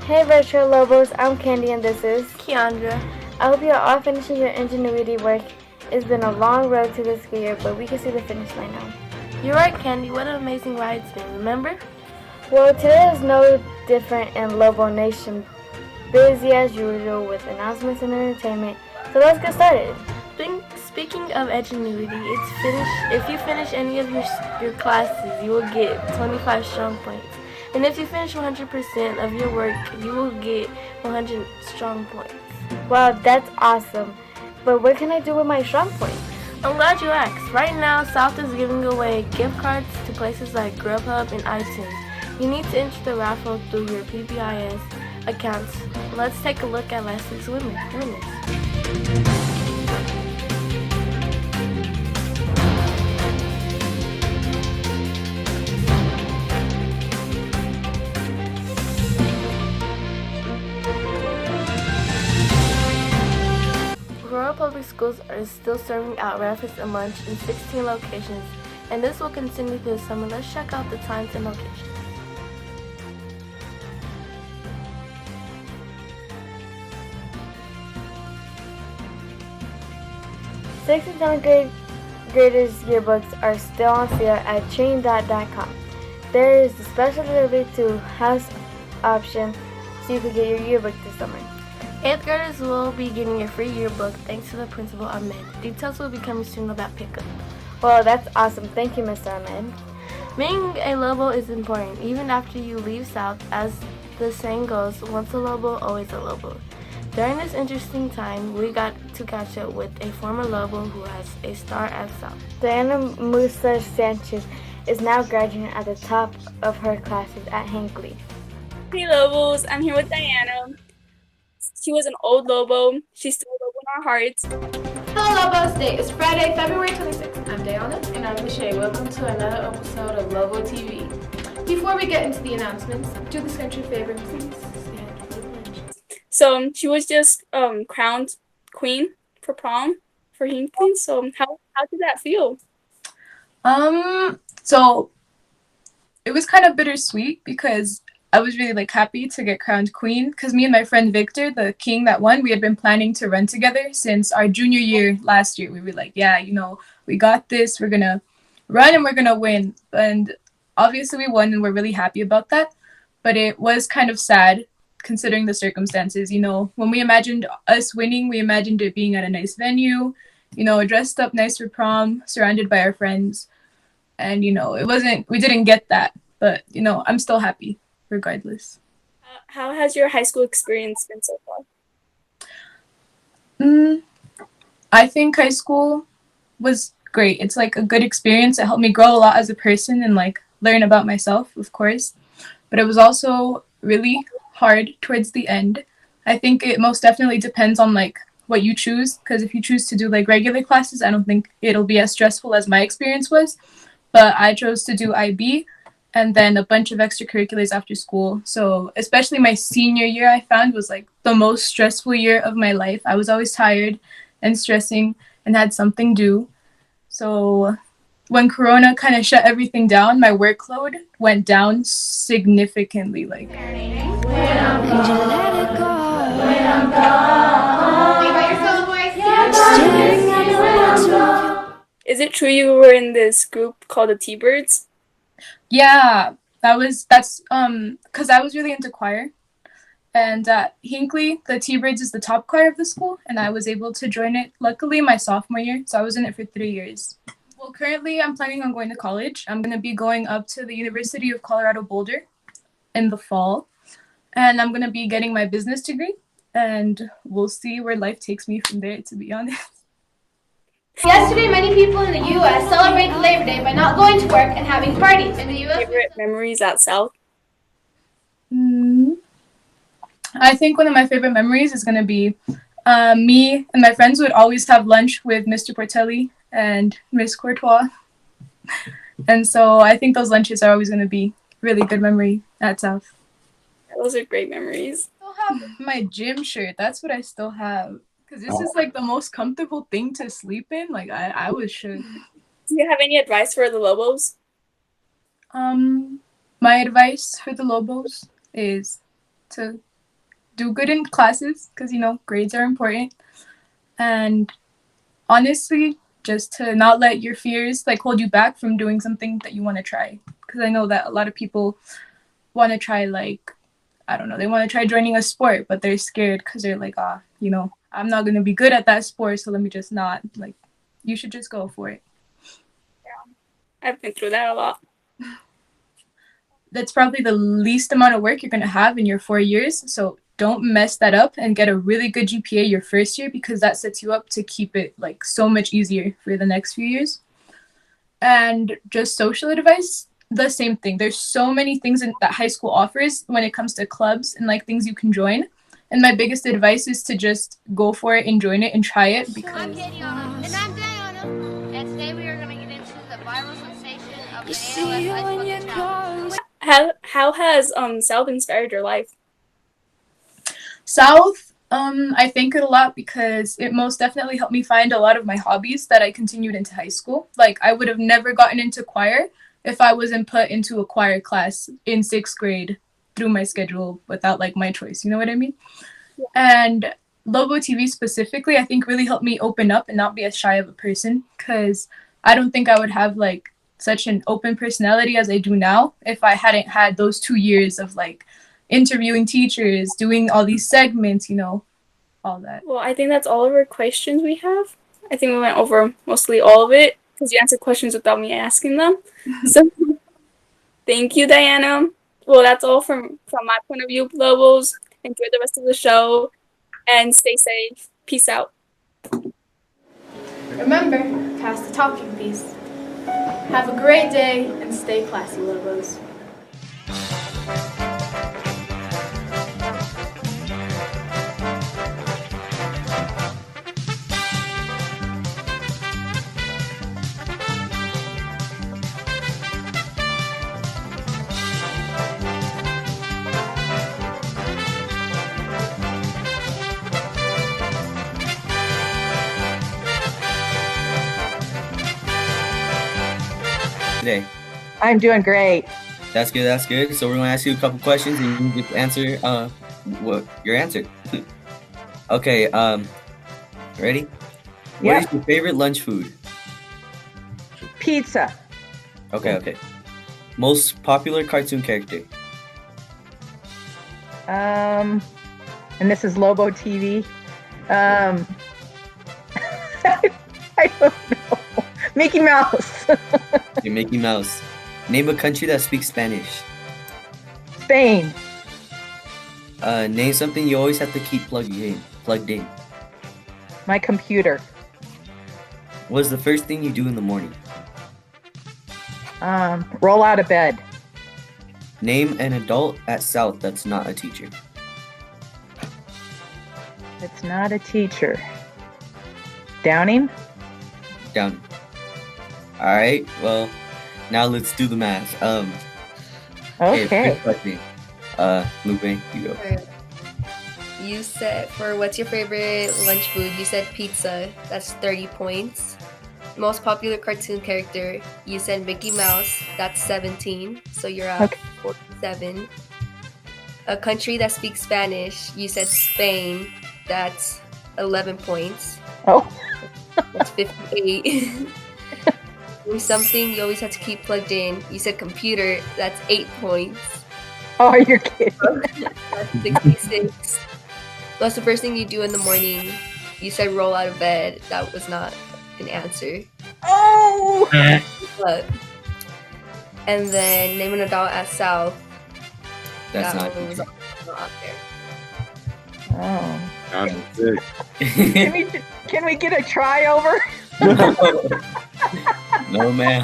Hey Virtual Lobos, I'm Kandy and this is Keandra. I hope you are all finishing your ingenuity work. It's been a long road to this school year, but we can see the finish line now. You're right, Kandy. What an amazing ride it's been, remember? Well, today is no different in Lobo Nation. Busy as usual with announcements and entertainment. So let's get started. Speaking of ingenuity, if you finish any of your classes, you will get 25 strong points. And if you finish 100% of your work, you will get 100 strong points. Wow, that's awesome. But what can I do with my strong points? I'm glad you asked. Right now, South is giving away gift cards to places like Grubhub and iTunes. You need to enter the raffle through your PBIS accounts. Let's take a look at last week's winners. Rural public schools are still serving out breakfast and lunch in 16 locations, and this will continue through the summer. Let's check out the times and locations. 6th and 7th graders yearbooks are still on sale at chain.com. There is a special delivery to house option so you can get your yearbook this summer. 8th graders will be getting a free yearbook thanks to the principal, Ahmed. Details will be coming soon about pickup. Well, that's awesome. Thank you, Mr. Ahmed. Being a Lobo is important, even after you leave South. As the saying goes, once a Lobo, always a Lobo. During this interesting time, we got to catch up with a former Lobo who has a star at South. Dayanna Sanchez is now graduating at the top of her classes at Hinckley. Hey Lobos, I'm here with Dayanna. She was an old Lobo. She's still a Lobo in our hearts. Hello Lobos, today is Friday, February 26th. I'm Dayanna. And I'm Michelle. Welcome to another episode of LOBO TV. Before we get into the announcements, do this country favor, please stand for the pledge. So she was just crowned queen for prom for Hinckley. So how did that feel? So it was kind of bittersweet because I was really happy to get crowned queen because me and my friend Victor, the king that won, we had been planning to run together since our junior year last year. We were like, yeah, we got this. We're going to run and we're going to win. And obviously we won and we're really happy about that. But it was kind of sad considering the circumstances. When we imagined us winning, we imagined it being at a nice venue, dressed up nice for prom, surrounded by our friends. And, we didn't get that. But, I'm still happy regardless. How has your high school experience been so far? I think high school was great. It's a good experience. It helped me grow a lot as a person and learn about myself, of course. But it was also really hard towards the end. I think it most definitely depends on what you choose, because if you choose to do regular classes, I don't think it'll be as stressful as my experience was. But I chose to do IB and then a bunch of extracurriculars after school. So especially my senior year, I found was the most stressful year of my life. I was always tired and stressing and had something due. So when Corona kind of shut everything down, my workload went down significantly. Is it true you were in this group called the T-Birds? Yeah, that's because I was really into choir. And at Hinckley, the T-Birds is the top choir of the school, and I was able to join it, luckily, my sophomore year, so I was in it for 3 years. Well, currently, I'm planning on going to college. I'm going to be going up to the University of Colorado Boulder in the fall, and I'm going to be getting my business degree, and we'll see where life takes me from there, to be honest. Yesterday, many people in the U.S. celebrated Labor Day by not going to work and having parties. In the U.S., favorite memories at South? I think one of my favorite memories is going to be me and my friends would always have lunch with Mr. Portelli and Miss Courtois. And so I think those lunches are always going to be really good memory at South. Those are great memories. I still have my gym shirt. That's what I still have. Because this is the most comfortable thing to sleep in. I was shook. Do you have any advice for the Lobos? My advice for the Lobos is to do good in classes because, you know, grades are important. And honestly, just to not let your fears like hold you back from doing something that you want to try. Because I know that a lot of people want to try, like, I don't know, they want to try joining a sport, but they're scared because they're like, you know, I'm not going to be good at that sport, so let me just not. Like, you should just go for it. I've been through that a lot. That's probably the least amount of work you're going to have in your 4 years. So don't mess that up and get a really good GPA your first year, because that sets you up to keep it like so much easier for the next few years. And just social advice, the same thing. There's so many things that high school offers when it comes to clubs and like things you can join. And my biggest advice is to just go for it and join it and try it, because I'm Kandy, and I'm Dayanna, and today we are going to get into the viral sensation of the ALS Ice Bucket Challenge. How has South inspired your life? South, I thank it a lot because it most definitely helped me find a lot of my hobbies that I continued into high school. Like, I would have never gotten into choir if I wasn't put into a choir class in 6th grade through my schedule without like my choice. You know what I mean? Yeah. And LOBO TV specifically, I think really helped me open up and not be as shy of a person, because I don't think I would have like such an open personality as I do now if I hadn't had those 2 years of like interviewing teachers, doing all these segments, you know, all that. Well, I think that's all of our questions we have. I think we went over mostly all of it because you answered questions without me asking them. So thank you, Dayanna. Well, that's all from my point of view, Lobos. Enjoy the rest of the show and stay safe. Peace out. Remember, pass the talking piece. Have a great day and stay classy, Lobos. Today? I'm doing great. That's good. That's good. So we're gonna ask you a couple questions, and you can get the answer. What your answer? Okay. Ready? Yep. What is your favorite lunch food? Pizza. Okay. Okay. Most popular cartoon character? And this is Lobo TV. I don't know. Mickey Mouse. You're Mickey Mouse. Name a country that speaks Spanish. Spain. Name something you always have to keep plugged in. My computer. What is the first thing you do in the morning? Roll out of bed. Name an adult at South that's not a teacher. It's not a teacher. Downing? Down. All right. Well, now let's do the math. Okay. First question. Lupe, you go. You said, for what's your favorite lunch food, you said pizza. That's 30 points. Most popular cartoon character, you said Mickey Mouse. That's 17. So you're at 47. A country that speaks Spanish, you said Spain. That's 11 points. Oh. That's 58. Something you always have to keep plugged in. You said computer. That's 8 points. Oh, you're kidding. That's 66. What's the first thing you do in the morning? You said roll out of bed. That was not an answer. Oh! But, and then name an adult at South. That's that not one was easy. not out there. Oh. I'm sick. Can we get a try over? No, ma'am.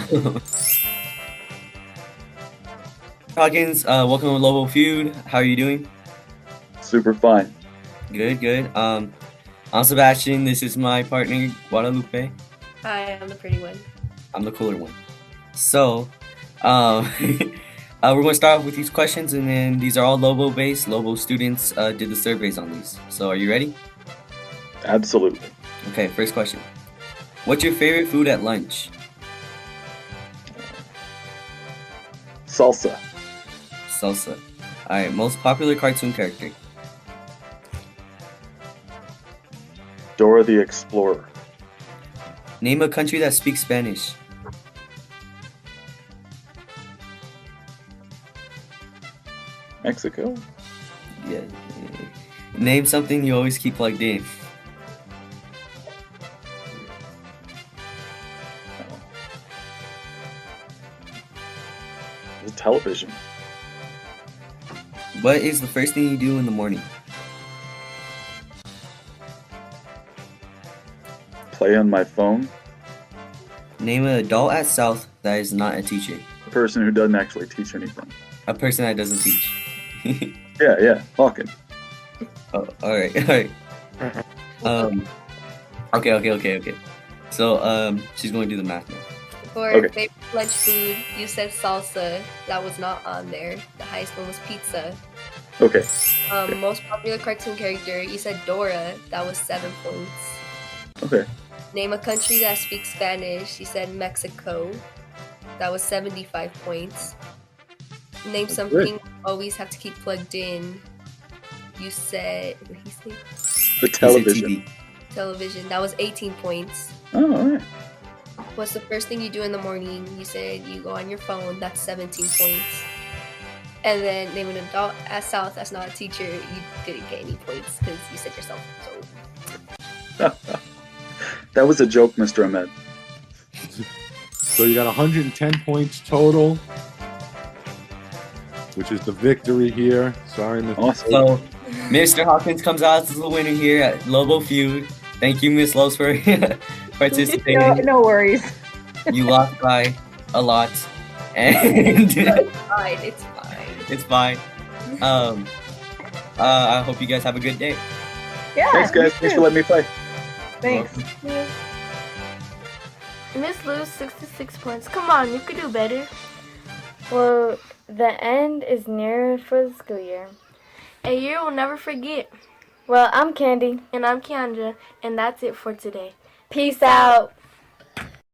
Hawkins, welcome to Lobo Feud. How are you doing? Super fun. Good, good. I'm Sebastian. This is my partner, Guadalupe. Hi, I'm the pretty one. I'm the cooler one. So, we're going to start off with these questions, and then these are all Lobo-based. Lobo students did the surveys on these. So, are you ready? Absolutely. Okay, first question. What's your favorite food at lunch? Salsa. Salsa. Alright, most popular cartoon character? Dora the Explorer. Name a country that speaks Spanish. Mexico. Yeah. Name something you always keep plugged in. The television. What is the first thing you do in the morning? Play on my phone. Name an adult at South that is not a teacher. A person who doesn't actually teach anything. A person that doesn't teach. Yeah, Hawkins. Oh, alright. Okay. So, she's going to do the math now. For Okay. favorite lunch food, you said salsa. That was not on there. The highest one was pizza. Okay. Most popular cartoon character, you said Dora. That was 7 points. Okay. Name a country that speaks Spanish. You said Mexico. That was 75 points. Name That's something great. you always have to keep plugged in. You said, what did he say? The television. Television. That was 18 points. Oh, alright. What's the first thing you do in the morning? You said you go on your phone. That's 17 points. And then name an adult at South that's not a teacher. You didn't get any points because you said yourself. So That was a joke, Mr. Ahmed. So you got 110 points total, which is the victory here. Sorry, Mr. Awesome. So, Mr. Hawkins comes out as the winner here at Lobo Feud. Thank you, Miss Lowe's, for participating. No worries. You lost by a lot, and it's fine. It's fine. it's fine. I hope you guys have a good day. Yeah. Thanks, guys. you Thanks too. for letting me play. Thanks. Miss Lou, 66 points. Come on, you could do better. Well, the end is near for the school year. A year we'll never forget. Well, I'm Kandy. And I'm Keandra, and that's it for today. Peace out.